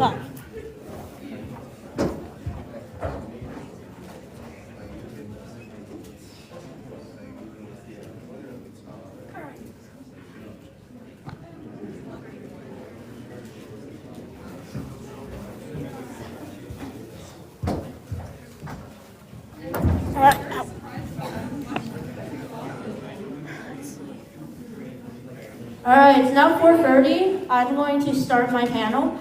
Bye. All right, it's now 4:30. I'm going to start my panel.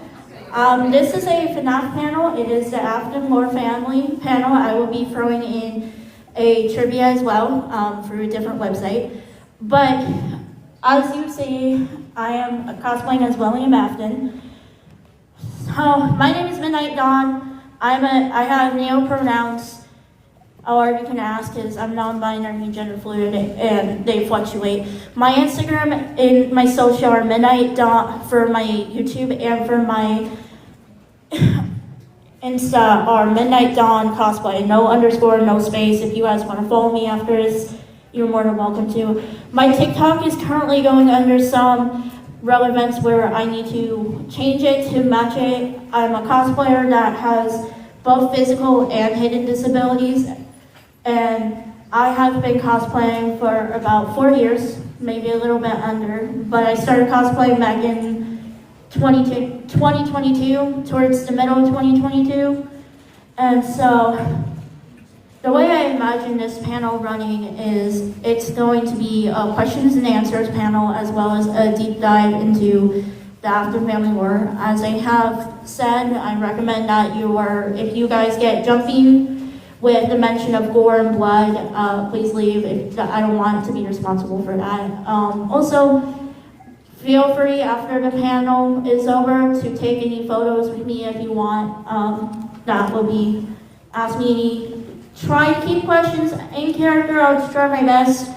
This is a FNAF panel. It is the Afton Lore Family panel. I will be throwing in a trivia as well through a different website. But as you see, I am cosplaying as William Afton. So my name is Midnight Dawn. I have neo pronouns. Or you can ask is I'm non-binary and gender fluid and they fluctuate. My Instagram and my social are Midnight Dawn for my YouTube and for my Insta are Midnight Dawn Cosplay. No underscore, no space. If you guys want to follow me after this, you're more than welcome to. My TikTok is currently going under some relevance where I need to change it to match it. I'm a cosplayer that has both physical and hidden disabilities. And I have been cosplaying for about 4 years, maybe a little bit under, but I started cosplaying back in 2022, towards the middle of 2022. And so the way I imagine this panel running is it's going to be a questions and answers panel as well as a deep dive into the Afton family lore. As I have said, I recommend that if you guys get jumpy with the mention of gore and blood, please leave. I don't want to be responsible for that. Also, feel free after the panel is over to take any photos with me if you want. That will be, ask me, try to keep questions in character. I'll try my best.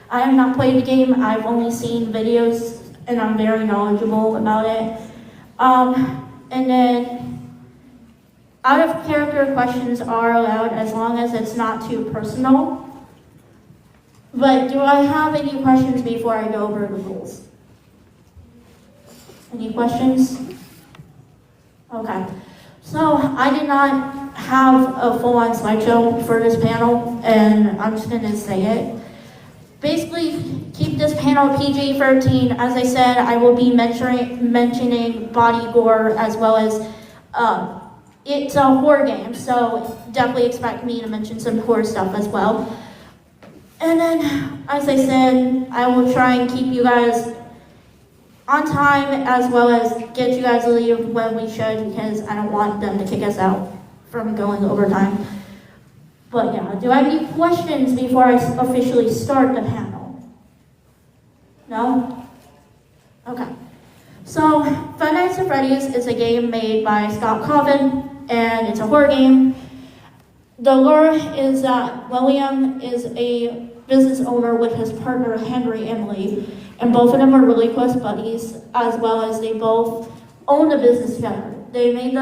I have not played the game. I've only seen videos and I'm very knowledgeable about it. And then, out of character questions are allowed as long as it's not too personal. But do I have any questions before I go over the rules? Any questions? Okay. So I did not have a full-on slideshow for this panel, and I'm just gonna say it. Basically, keep this panel PG-13. As I said, I will be mentioning body gore as well as it's a horror game, so definitely expect me to mention some horror stuff as well. And then, as I said, I will try and keep you guys on time as well as get you guys to leave when we should because I don't want them to kick us out from going overtime. But yeah, do I have any questions before I officially start the panel? No? Okay. So, Five Nights at Freddy's is a game made by Scott Coven, and it's a horror game. The lore is that William is a business owner with his partner Henry Emily, and both of them are really close buddies, as well as they both own the business together. They made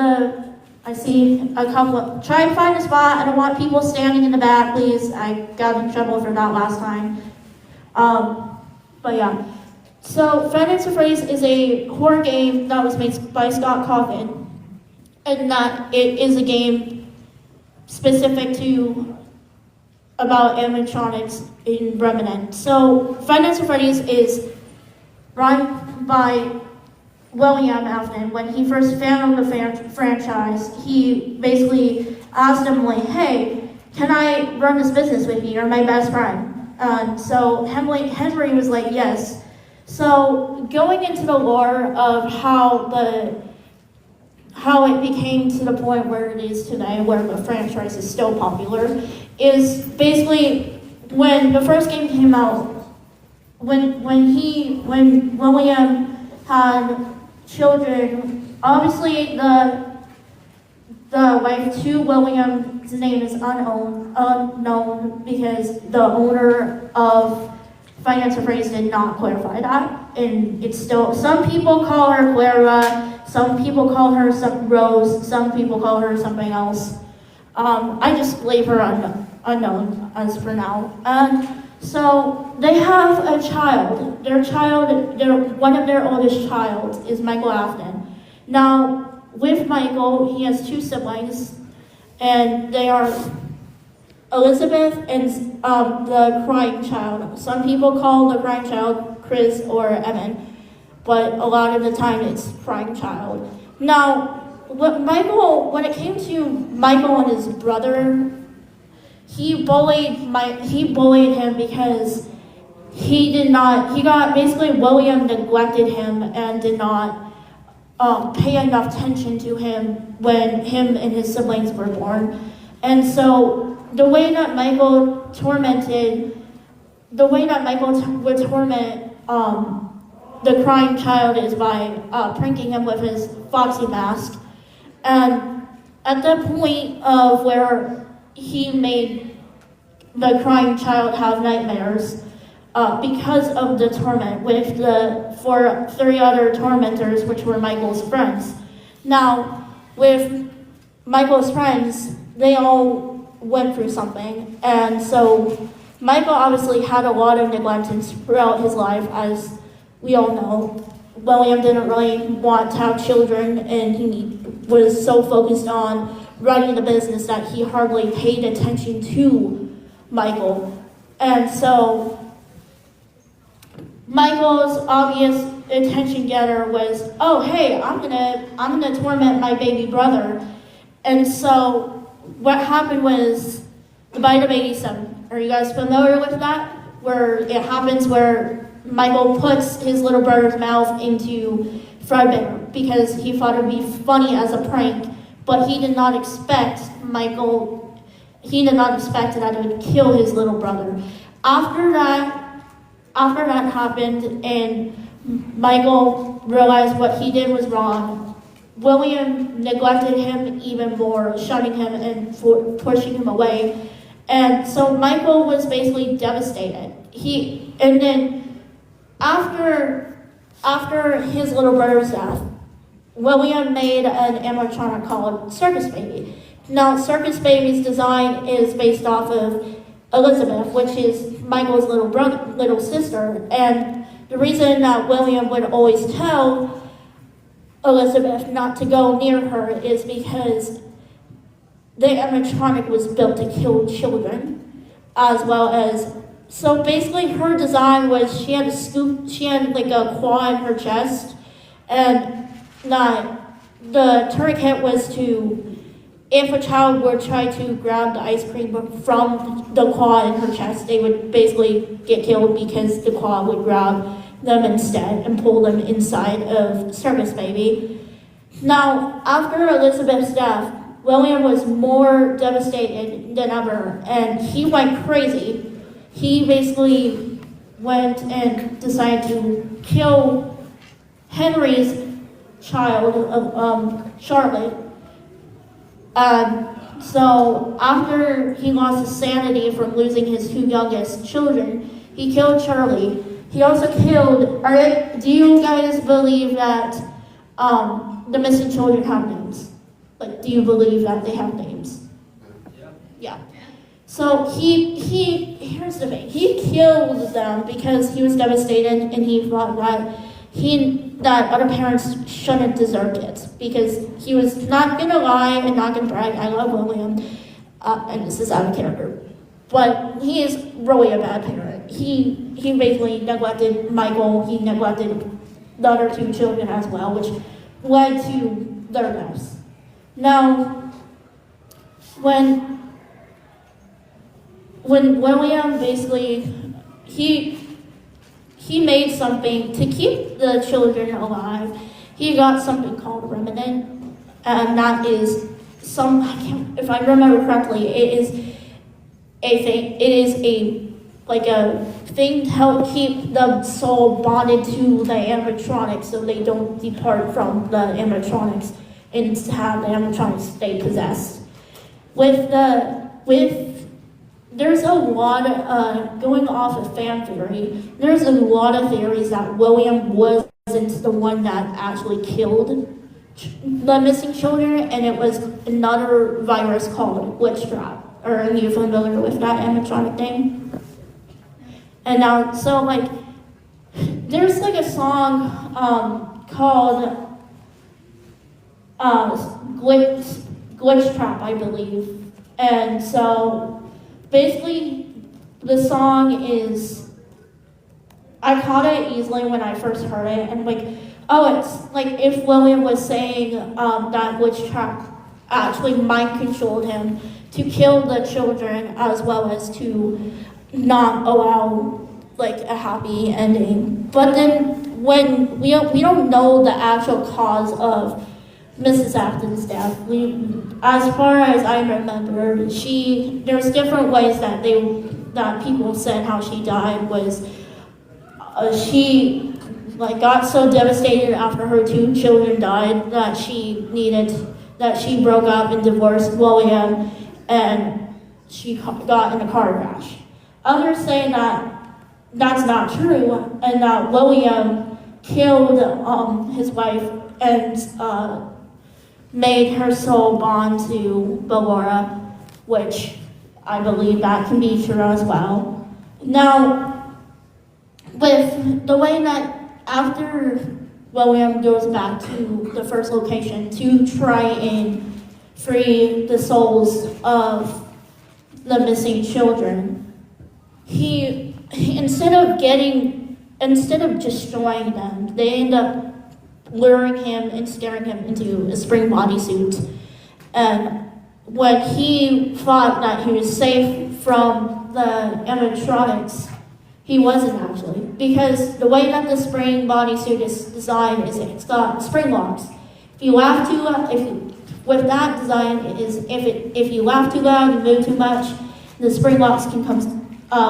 I see a couple, try and find a spot. I don't want people standing in the back, please. I got in trouble for that last time. But yeah. So, Five Nights at Freddy's is a horror game that was made by Scott Coven, and that it is a game specific to about animatronics in Remnant. So, Five Nights at Freddy's is run by William Afton. When he first found the franchise, he basically asked him like, hey, can I run this business with you? You're my best friend. So Henry was like, yes. So going into the lore of how it became to the point where it is today, where the franchise is still popular, is basically when the first game came out, when William had children, obviously the wife to William's name is unknown because the owner of Five Nights at Freddy's did not clarify that, and it's still, some people call her Clara, some people call her Rose, some people call her something else. I just leave her unknown as for now. So they have a child. One of their oldest child is Michael Afton. Now, with Michael, he has two siblings, and they are Elizabeth and the crying child. Some people call the crying child Chris or Evan, but a lot of the time it's crying child. Now, when it came to Michael and his brother, he bullied him because William neglected him and did not pay enough attention to him when him and his siblings were born. And so the way that Michael would torment the crying child is by pranking him with his foxy mask. And at the point of where he made the crying child have nightmares because of the torment with the 3 other tormentors, which were Michael's friends. Now, with Michael's friends, they all went through something, and so Michael obviously had a lot of negligence throughout his life, as we all know. William didn't really want to have children, and he was so focused on running the business that he hardly paid attention to Michael. And so Michael's obvious attention getter was, oh hey, I'm gonna torment my baby brother. And so what happened was the bite of 87. Are you guys familiar with that? Where it happens where Michael puts his little brother's mouth into Fredbear because he thought it would be funny as a prank, but he did not expect that it would kill his little brother. After that happened and Michael realized what he did was wrong, William neglected him even more, shutting him and pushing him away. And so Michael was basically devastated. And then after his little brother's death, William made an animatronic called Circus Baby. Now, Circus Baby's design is based off of Elizabeth, which is Michael's little sister. And the reason that William would always tell Elizabeth not to go near her is because the animatronic was built to kill children, as well as, so basically her design was she had like a claw in her chest, and the tourniquet was to, if a child would try to grab the ice cream from the claw in her chest, they would basically get killed because the claw would grab them instead and pull them inside of Circus Baby. Now, after Elizabeth's death, William was more devastated than ever, and he went crazy. He basically went and decided to kill Henry's child, Charlotte. So after he lost his sanity from losing his 2 youngest children, he killed Charlie. He also killed, do you guys believe that the missing children have names? Like, do you believe that they have names? Yeah. So here's the thing. He killed them because he was devastated and he thought that other parents shouldn't deserve it, because he was not gonna lie and not gonna brag. I love William, and this is out of character, but he is really a bad parent. He basically neglected Michael. He neglected the other 2 children as well, which led to their deaths. Now, when William basically, he made something to keep the children alive. He got something called a remnant, and that is if I remember correctly, it is a thing to help keep the soul bonded to the animatronics so they don't depart from the animatronics and have the animatronics stay possessed. There's a lot going off of fan theory. There's a lot of theories that William wasn't the one that actually killed the missing children, and it was another virus called witch trap. Are you familiar with that animatronic thing? And now, so there's a song called glitch trap, I believe. And so basically the song is, I caught it easily when I first heard it, and like, oh, it's like if William was saying that glitch trap actually mind controlled him to kill the children as well as to not allow like a happy ending. But then when we don't know the actual cause of Mrs. Afton's death. As far as I remember, there's different ways that people said how she died was she like got so devastated after her 2 children died that she broke up and divorced William, and she got in a car crash. Others say that that's not true, and that William killed his wife and made her soul bond to Ballora, which I believe that can be true as well. Now, with the way that after William goes back to the first location to try and free the souls of the missing children, he instead of destroying them, they end up luring him and scaring him into a spring bodysuit. And when he thought that he was safe from the animatronics, he wasn't actually, because the way that the spring bodysuit is designed is it's got spring locks. If you laugh too loud, with that design if you laugh too loud and move too much, the spring locks can come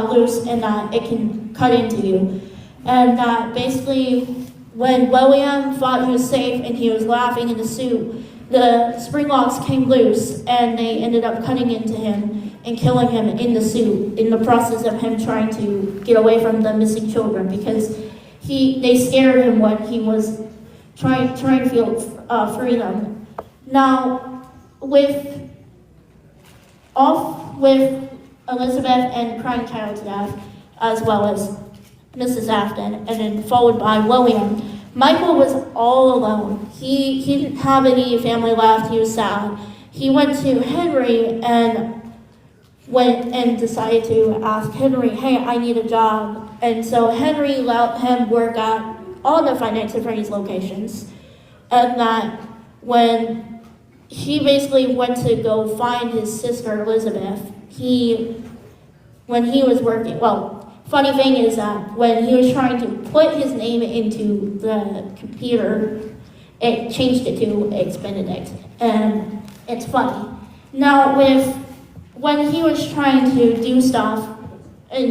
loose and it can cut into you. And basically, when William thought he was safe and he was laughing in the suit, the spring locks came loose and they ended up cutting into him and killing him in the suit in the process of him trying to get away from the missing children, because they scared him when he was trying to feel freedom. Now, with Elizabeth and crying child's death, as well as Mrs. Afton, and then followed by William, Michael was all alone. He didn't have any family left. He was sad. He went to Henry and decided to ask Henry, hey, I need a job. And so Henry let him work at all the finance attorney's locations. And that when he basically went to go find his sister Elizabeth, when he was working, funny thing is that when he was trying to put his name into the computer, it changed it to Eggs Benedict, and it's funny. Now, when he was trying to do stuff, and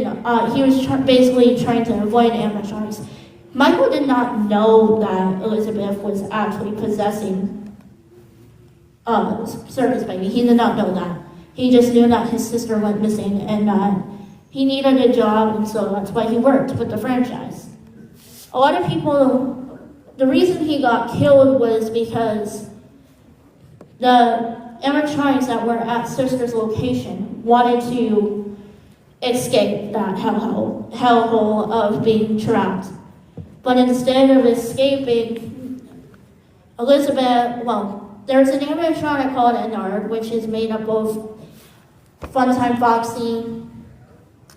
he was basically trying to avoid animatronics, Michael did not know that Elizabeth was actually possessing Circus Baby. He did not know that. He just knew that his sister went missing, and he needed a job, and so that's why he worked with the franchise. A lot of people, the reason he got killed was because the animatronics that were at Sister's location wanted to escape that hellhole of being trapped. But instead of escaping, Elizabeth, there's an animatronic called Enard, which is made up of Funtime Foxy,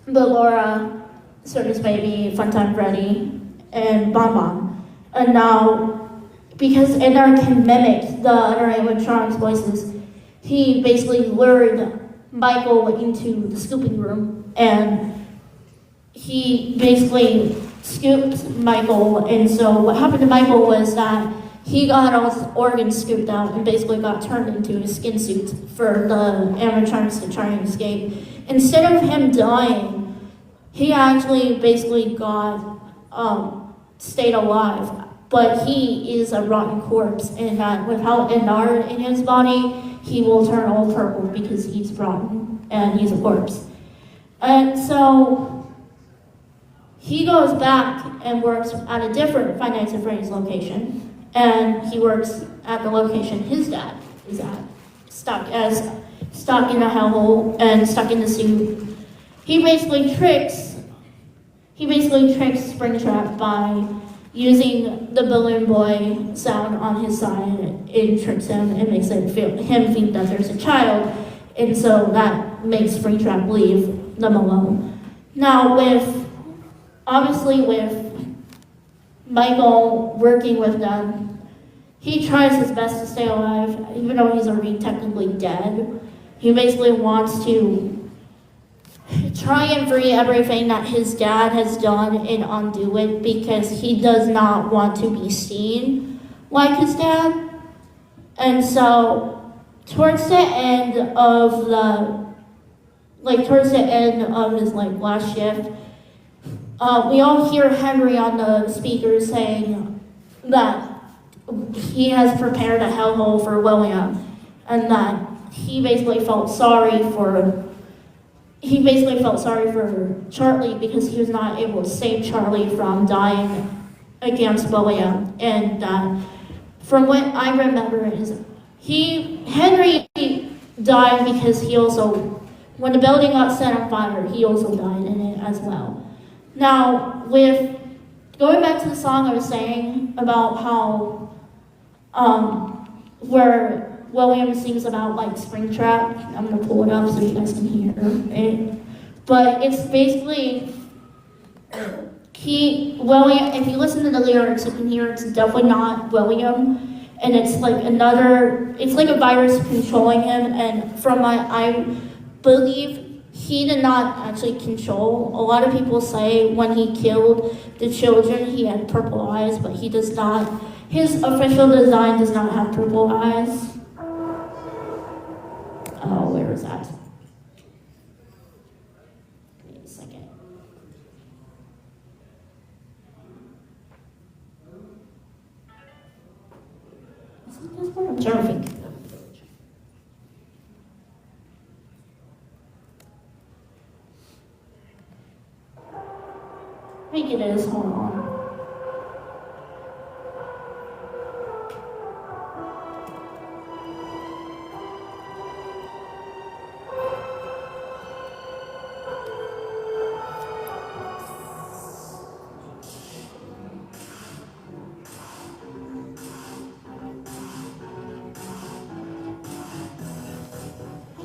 Ballora, Circus Baby, Funtime Freddy, and Bon Bon. And now, because Enard can mimic the other animatronics voices, he basically lured Michael into the scooping room, and he basically scooped Michael. And so what happened to Michael was that he got all his organs scooped out and basically got turned into a skin suit for the animatronics to try and escape. Instead of him dying, he actually basically stayed alive, but he is a rotten corpse, and that without Enard in his body, he will turn all purple because he's rotten and he's a corpse. And so he goes back and works at a different Finance and Friends location, and he works at the location his dad is at, stuck in a hellhole and stuck in the suit. He basically tricks Springtrap by using the balloon boy sound on his side, it tricks him and makes him think that there's a child, and so that makes Springtrap leave them alone. Now obviously with Michael working with them, he tries his best to stay alive, even though he's already technically dead. He basically wants to try and free everything that his dad has done and undo it because he does not want to be seen like his dad. And so towards the end of his last shift, we all hear Henry on the speaker saying that he has prepared a hellhole for William, and that he basically felt sorry for Charlie because he was not able to save Charlie from dying against William. And from what I remember is Henry died because he also, when the building got set on fire, he also died in it as well. Now, with going back to the song I was saying about how where William sings about Springtrap. I'm gonna pull it up so you guys can hear it. But it's basically William. If you listen to the lyrics, you can hear it's definitely not William, and it's like a virus controlling him. And I believe he did not actually control. A lot of people say when he killed the children, he had purple eyes, but he does not. His official design does not have purple eyes. Oh, where is that? Wait a second. Isn't this one? I'm trying to think. I think it is. Hold on.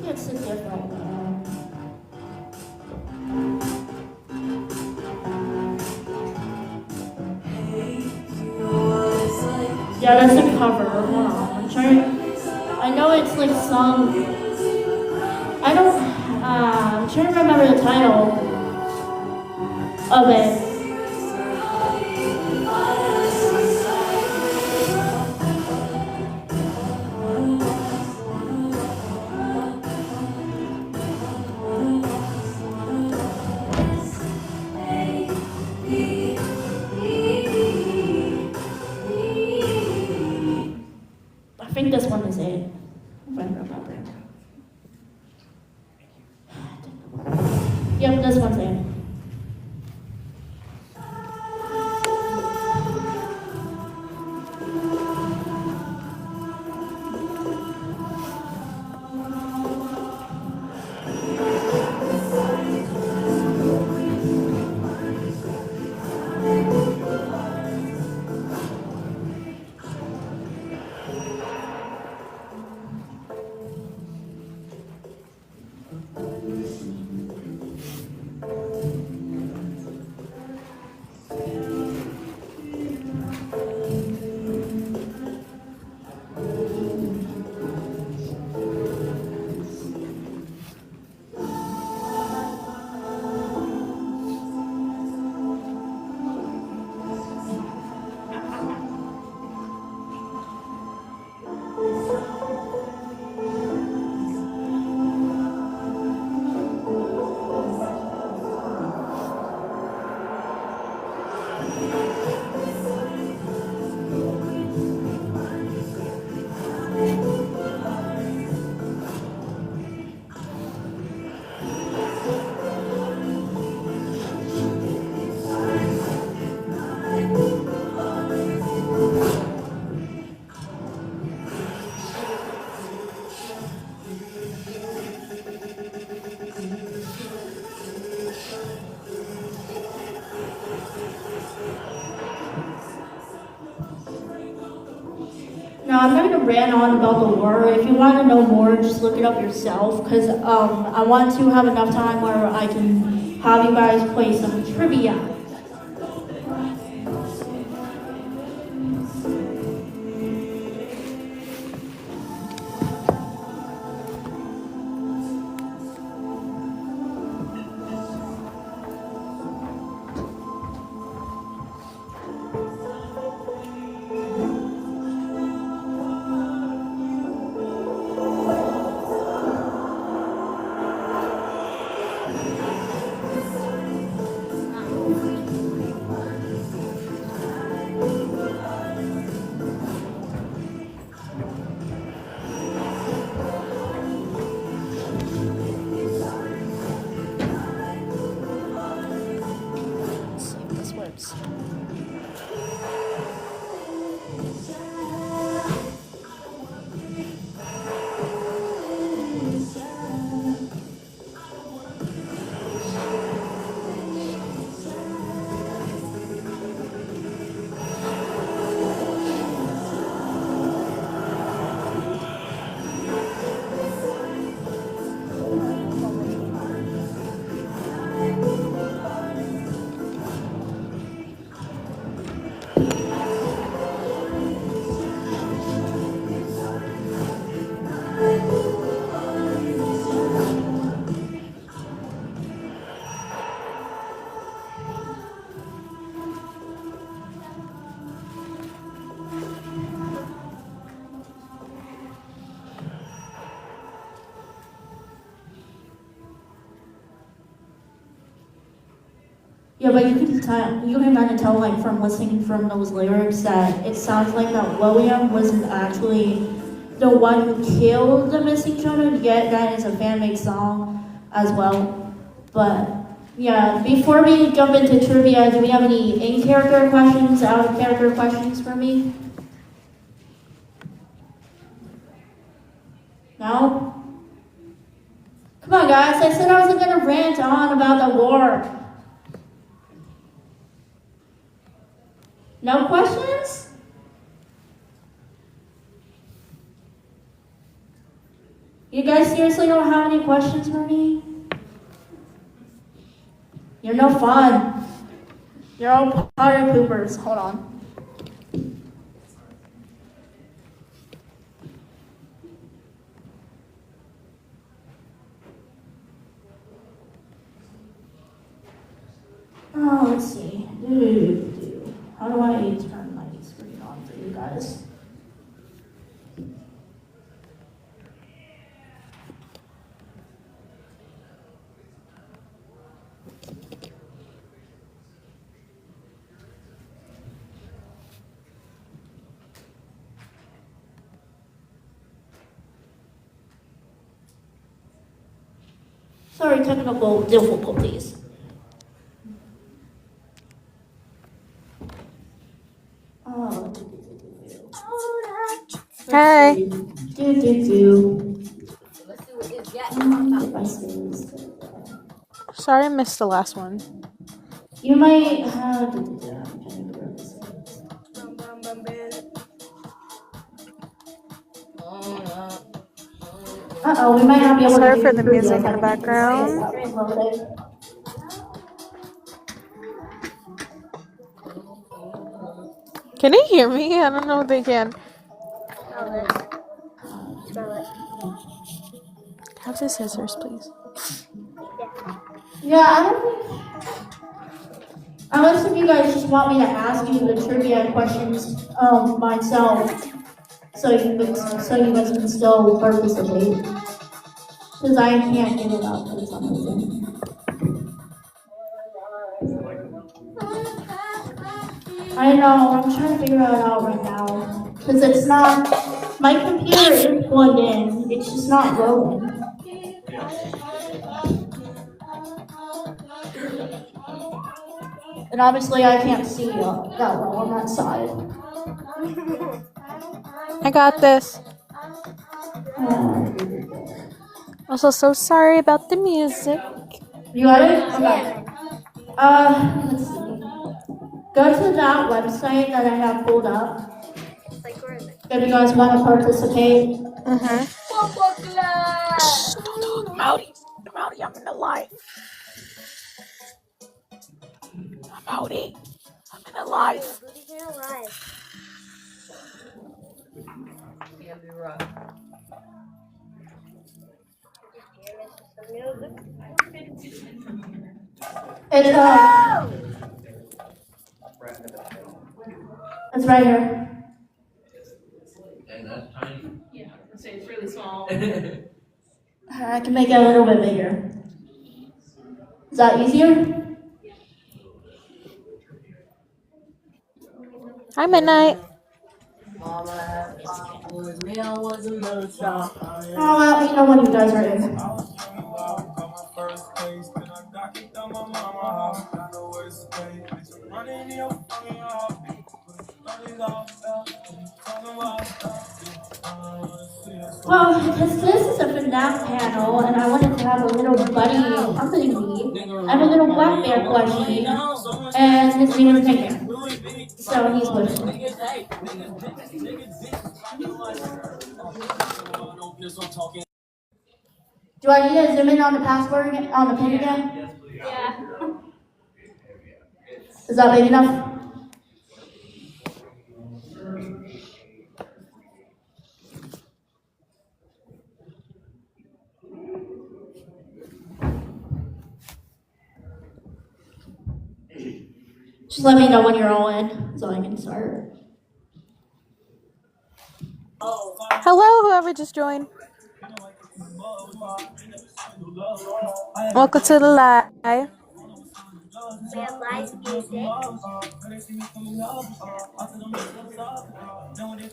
It's a different one. Yeah, that's a cover. Hold on. I know it's sung. I'm trying to remember the title of it. I think this one is it, if I remember. Yep, this one's it. No, I'm not gonna rant on about the war. If you want to know more, just look it up yourself. Cause I want to have enough time where I can have you guys play some trivia. Yeah, but you can kind of tell, like, from listening from those lyrics that it sounds like that William wasn't actually the one who killed the missing children, yet that is a fan-made song as well. But, yeah, before we jump into trivia, do we have any in-character questions, out-of-character questions for me? No? Come on, guys, I said I wasn't gonna rant on about the war. No questions? You guys seriously don't have any questions for me? You're no fun. You're all powder poopers. Hold on. Oh, let's see. How do I turn my screen on for you guys? Sorry, technical difficulties. Hi. Sorry I missed the last one. You might have. Uh-oh, we might not be able to Sorry do for the trivia. music in the background. Can they hear me? I don't know if they can. Have the scissors, please. Yeah, I don't think. Unless if you guys just want me to ask you the trivia questions myself, so you guys can still participate. Because I can't get it up for some reason. I know, I'm trying to figure it out right now. Because it's not, my computer is plugged in, it's just not loading. And obviously I can't see that well on that side. I got this. Also, so sorry about the music. You got it? Okay. Let's see. Go to that website that I have pulled up. If you guys want to participate. Shh, don't talk. Mouty, I'm in the live. Mouty, I'm in the live. It's right here. And that's tiny. Yeah, I was gonna say it's really small. I can make it a little bit bigger. Is that easier? Hi, Midnight. I'll let me know when you guys are in. Well, because this is a FNAF panel, and I wanted to have a little buddy accompany me, I have a little black bear plushie, and his name is Pink Bear. So he's with me. Do I need to zoom in on the password again, on the pin again? Yeah. Is that big enough? Just let me know when you're all in, so I can start. Hello, whoever just joined. Welcome to the live. We have live music.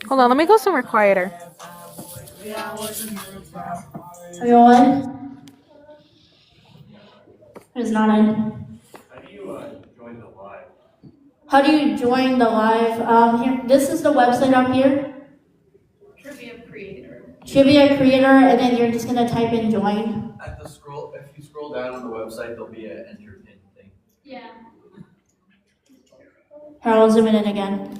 Hold on, let me go somewhere quieter. Are you all in? It's not in. How do you join the live? How do you join the live? Here, this is the website up here. Trivia creator. Trivia creator, and then you're just gonna type in join. At the scroll, if you scroll down on the website, there'll be an enter pin thing. Yeah. Here, I'll zoom in again.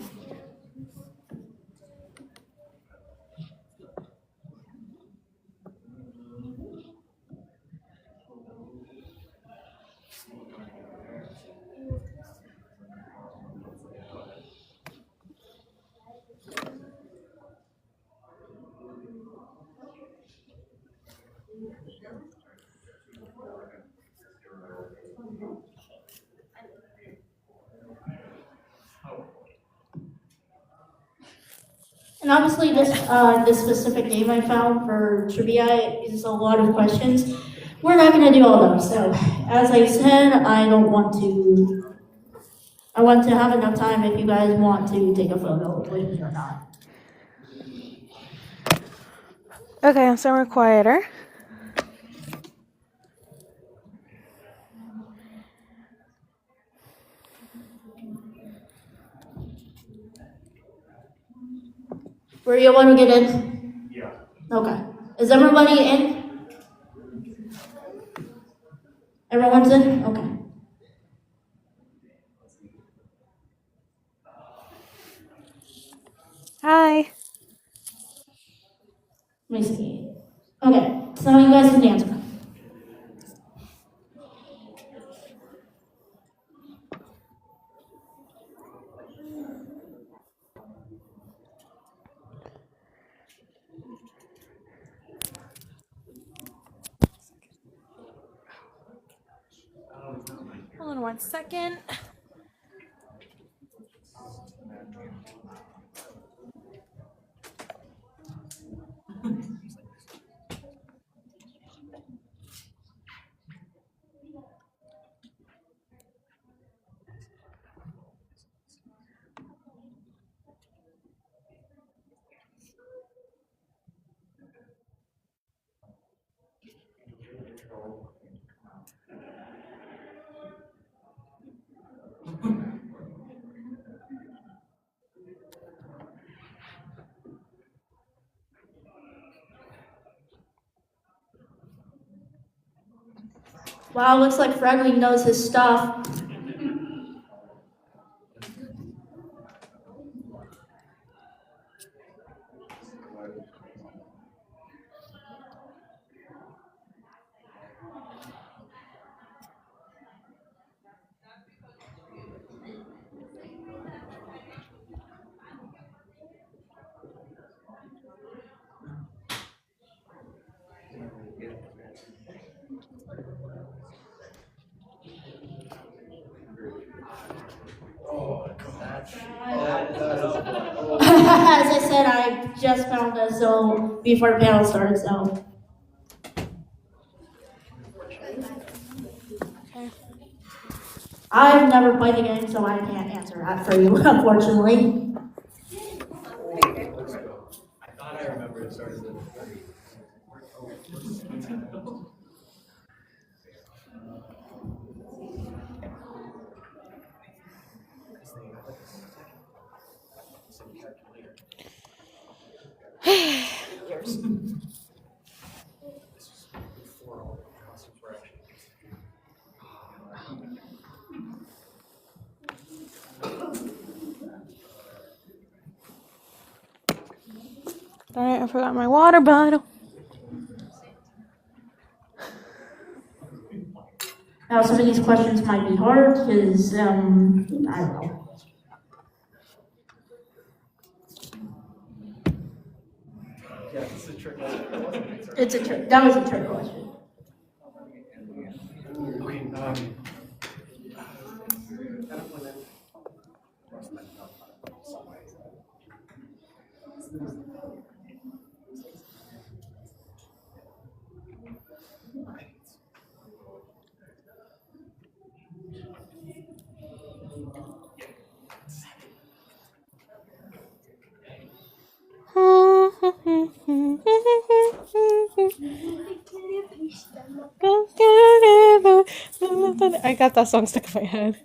And obviously this specific game I found for trivia is a lot of questions. We're not gonna do all those, so as I said, I want to have enough time if you guys want to take a photo with me or not. Okay, I'm somewhere quieter. Were you able to get in? Yeah. Okay. Is everybody in? Everyone's in? Okay. Hi. Let me see. Okay, so you guys can dance. Hold on 1 second. Wow, looks like Fredley knows his stuff. As I said, I just found this so before the panel started, so. I've never played the game, so I can't answer that for you, unfortunately. I thought I remember it started with 30. Alright, I forgot my water bottle. Now, some of these questions might be hard because, I don't know. Yeah, this is a trick. It's a trick. That was a trick question. Okay, I got that song stuck in my head.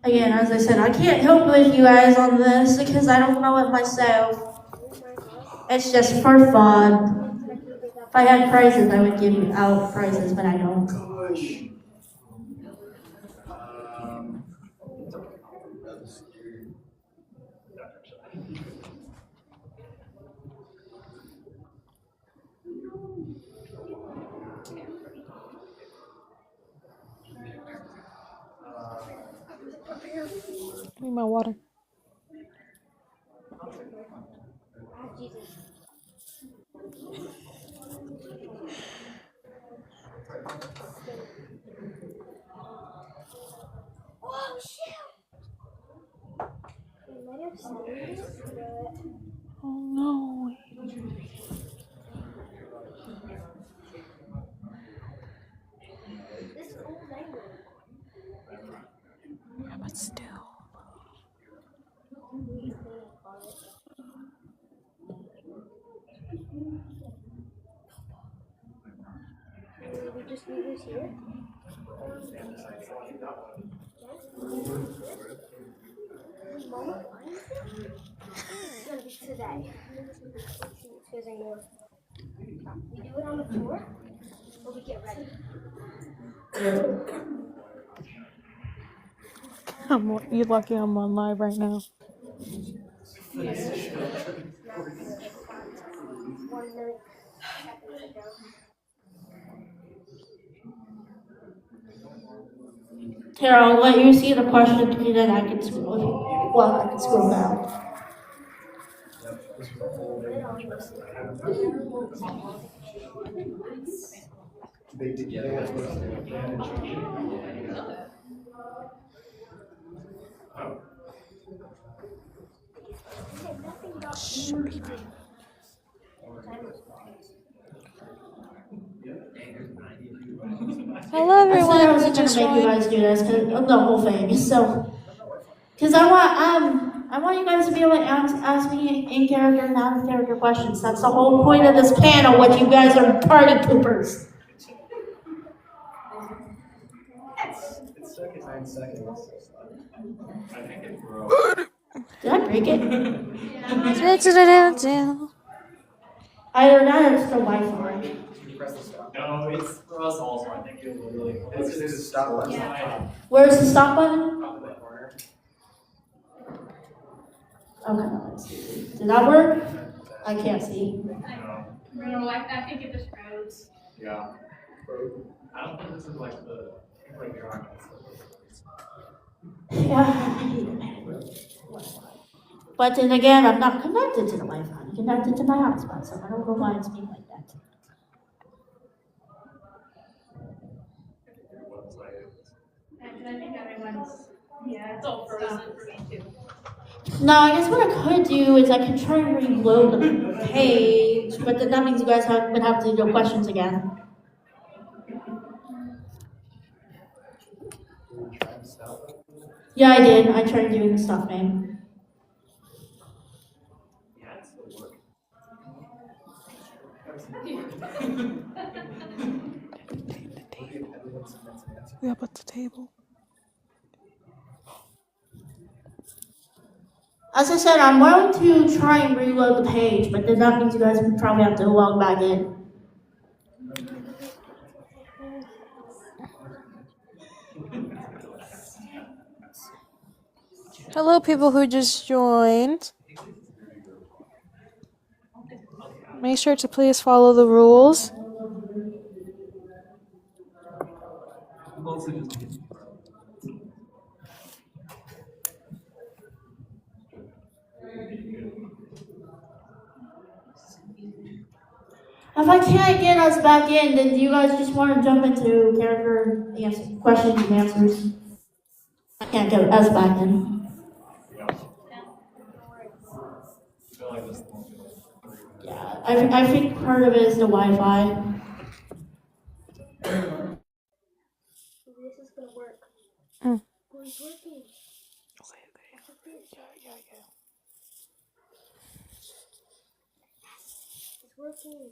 Again, as I said, I can't help with you guys on this because I don't know it myself. It's just for fun. If I had prizes, I would give you out prizes, but I don't. gosh. Need my water. Oh shoot! I might have seen this, but Oh no. this old language. Yeah, but still. We just leave this here. Mama finds it? It's gonna be today. Because I know. We do it on the floor, or we get ready. You're lucky I'm on live right now. 1 minute. Here, I'll let you see the question and then I can scroll. Well, I can scroll down. They did, yeah, they had Hello I said everyone. I wasn't gonna make you guys do this, the whole thing. So, because I want you guys to be able to ask me in character and out of character questions. That's the whole point of this panel. What you guys are party poopers. It's stuck at 9 seconds. I think it broke. Did I break it? Yeah. Either that or it's the Wi-Fi. Did you press the stop? No, it's for us also. I think it was really. It's because there's a stop button. Yeah. Where's the stop button? Top of that corner. Okay, let's see. Did that work? I can't see. No, I think it just froze. Yeah. I don't think this is like the, like drawing. Yeah. But then again, I'm not connected to the Wi-Fi. I'm connected to my hotspot, so I don't know why it's being like that. And I think everyone's, yeah, it's all frozen for me too. No, I guess what I could do is I could try and reload the page, but then that means you guys would have to do questions again. Yeah, I did. I tried doing the stuff name. Yeah, it's still working. Yeah, but the table. As I said, I'm going to try and reload the page, but then that means you guys would probably have to log back in. Hello, people who just joined. Make sure to please follow the rules. If I can't get us back in, then do you guys just want to jump into character questions and answers? I can't get us back in. Yeah, I think part of it is the Wi-Fi. This is gonna work. Mm. Oh, it's working. It's working.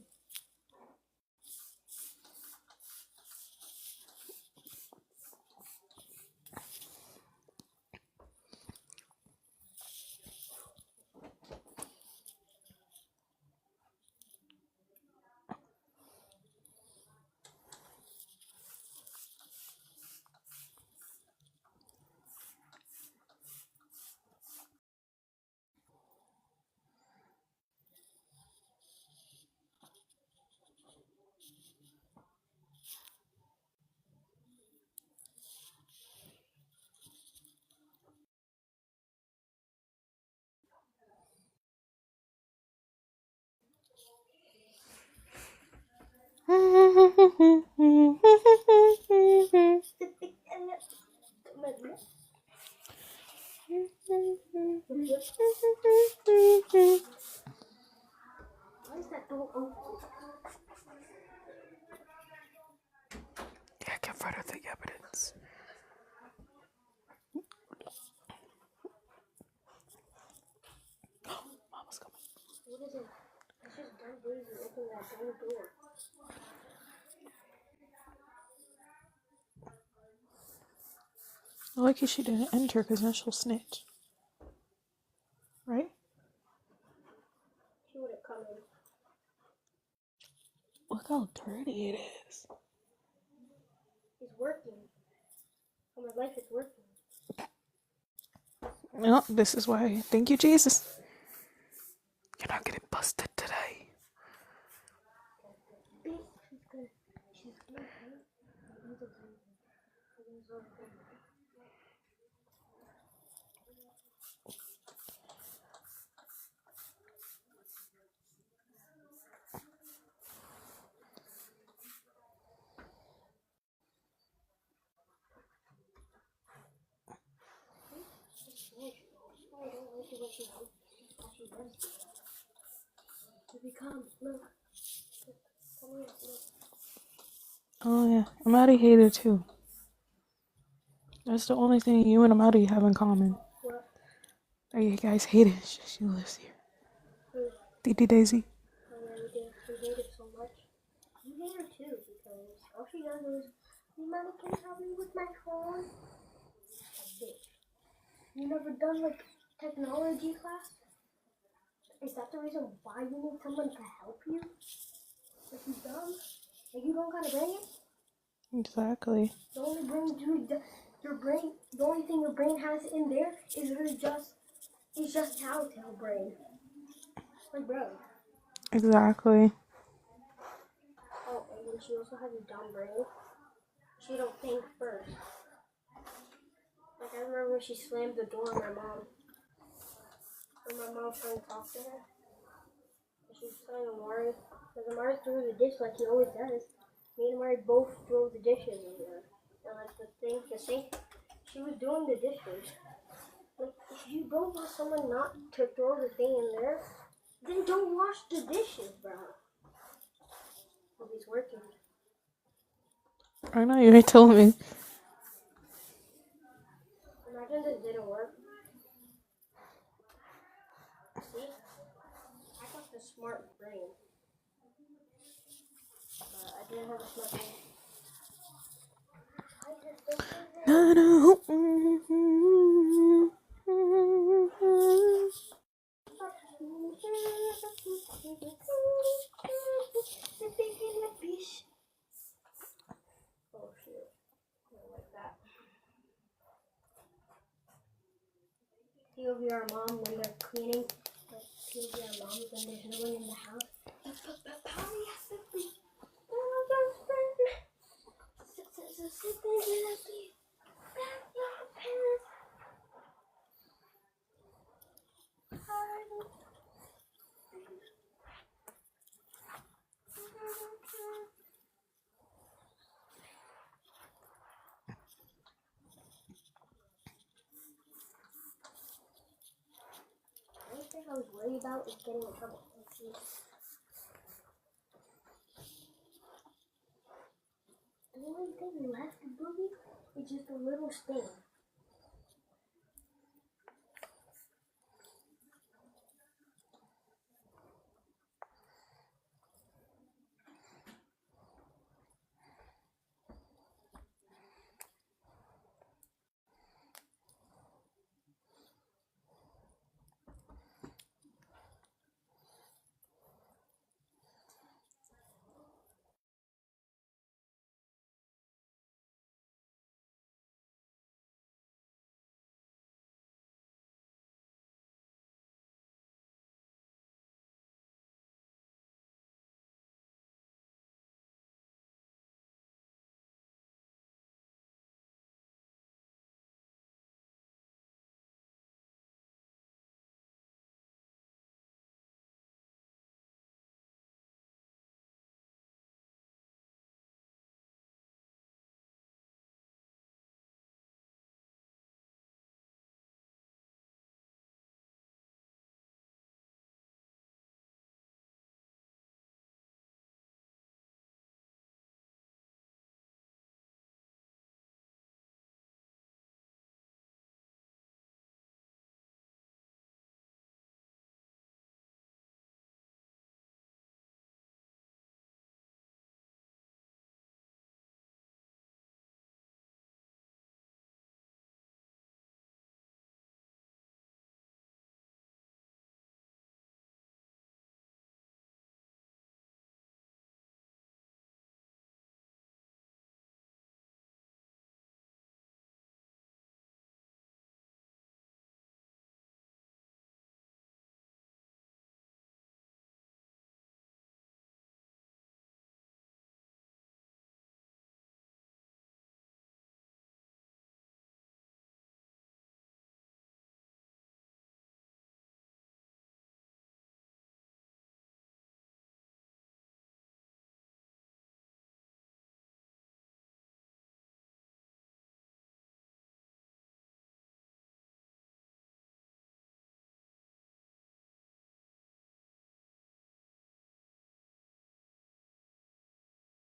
Why is that door open? Yeah, get rid of the evidence. Mama's coming. What is it? It's just dumb breezy opening that damn door. Lucky she didn't enter because then she'll snitch. Right? She wouldn't come in. Look how dirty it is. It's working. Oh, my life is working. No, this is why. Thank you, Jesus. You're not getting busted today. She's good. She's good. I don't like it when she does. Baby, come. Look. Come here. Look. Oh yeah, Amadi hated too. That's the only thing you and Amadi have in common. What? Are you guys hate it? She lives here. Who? Didi Daisy. Oh yeah, we did. We hate it so much. You hate her too because all she does is, Mommy, can you help me with my phone? Bitch. You never done like technology class? Is that the reason why you need someone to help you? If you dumb, like you don't got a brain. Exactly. The only brain your brain, the only thing your brain has in there is just telltale brain. Like bro, Exactly. Oh, and then she also has a dumb brain. She don't think first. Like I remember when she slammed the door on my mom. When my mom trying to talk to her. And she was telling Amari. Because Amari threw the dish like he always does. Me and Amari both throw the dishes in there. And like the sink, she was doing the dishes. Like, if you don't want someone not to throw the thing in there, then don't wash the dishes, bro. Hope it's working. I know you ain't telling me. Imagine this didn't work. See? I got the smart brain. But I didn't have a smart brain. Oh shit. I don't like that. POV our mom when they're cleaning. Like POV our mom when there's no one in the house. The only thing I was worried about is getting in trouble. The only thing left, Booby, is just a little stain.